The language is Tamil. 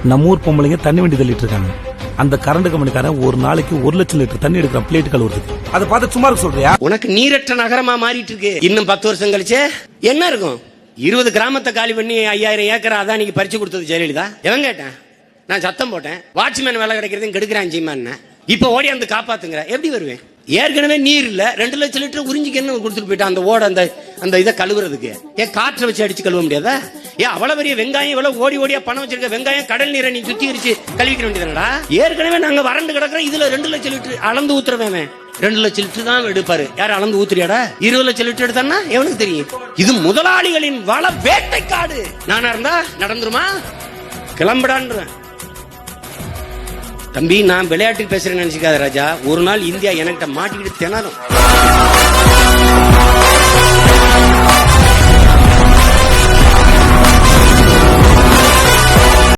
நம்ம ஊர் பொம்பளைங்க தண்ணி வண்டி தள்ளிட்டு இருக்காங்க. அந்த கரண்ட் கம்பெனிக்காரன் ஒரு நாளைக்கு 1 லட்சம் லிட்டர் தண்ணி எடுக்கிற பிளேட் கழுவுறதுக்கு. அதை பார்த்து சும்மா இருக்க சொல்றியா? உனக்கு நீரற்ற நகரமா மாறிட்டு இருக்கு. இன்னும் 10 வருஷம் கழிச்சு என்ன இருக்கும்? 20 கிராமத்தை காலி பண்ணி 5000 ஏக்கர் அதானிக்கு பறிச்சு கொடுத்தது ஜெயலலிதா. எவன் கேட்டேன்? நான் சத்தம் போட்டேன். வாட்ச்மேன் வேலை கிடைக்கிறதையும் கெடுக்கிறான் ஜீமான்னு. இப்ப ஓடி வந்து காப்பாத்துங்கிற எப்படி வருவேன்? ஏற்கனவே நீர் இல்ல, 2 லட்சம் லிட்டர் உறிஞ்சிக்கு என்ன கொடுத்துட்டு போயிட்டான் அந்த ஓட அந்த இதை கழுவுறதுக்கு. ஏன் காற்றை வச்சு அடிச்சு கழுவ முடியாதா? ஏன் அவ்வளவு பெரிய வெங்காயம் இவ்வளவு ஓடியா பணம் வச்சிருக்க வெங்காயம் கடல் நீரை நீ சுத்திகரிச்சு கழுவிக்க வேண்டியதுடா. ஏற்கனவே நாங்க வறண்டு கிடக்குறோம். இதுல 2 லட்சம் லிட்டர் அளந்து ஊத்துறவன் 2 லட்சம் லிட்டர் தான் எடுப்பாரு. யாரும் அளந்து ஊத்துறியாடா? 20 லட்சம் லிட்டர் எடுத்தான்னா எவனுக்கு தெரியும்? இது முதலாளிகளின் வள வேட்டைக்காடு. நானா இருந்தா நடந்துருமா? கிளம்படான்றேன் தம்பி. நான் விளையாட்டுக்கு பேசுறேன்னு நினைச்சுக்காத ராஜா. ஒரு நாள் இந்தியா என்கிட்ட மாட்டிக்கிட்டு திணறும்.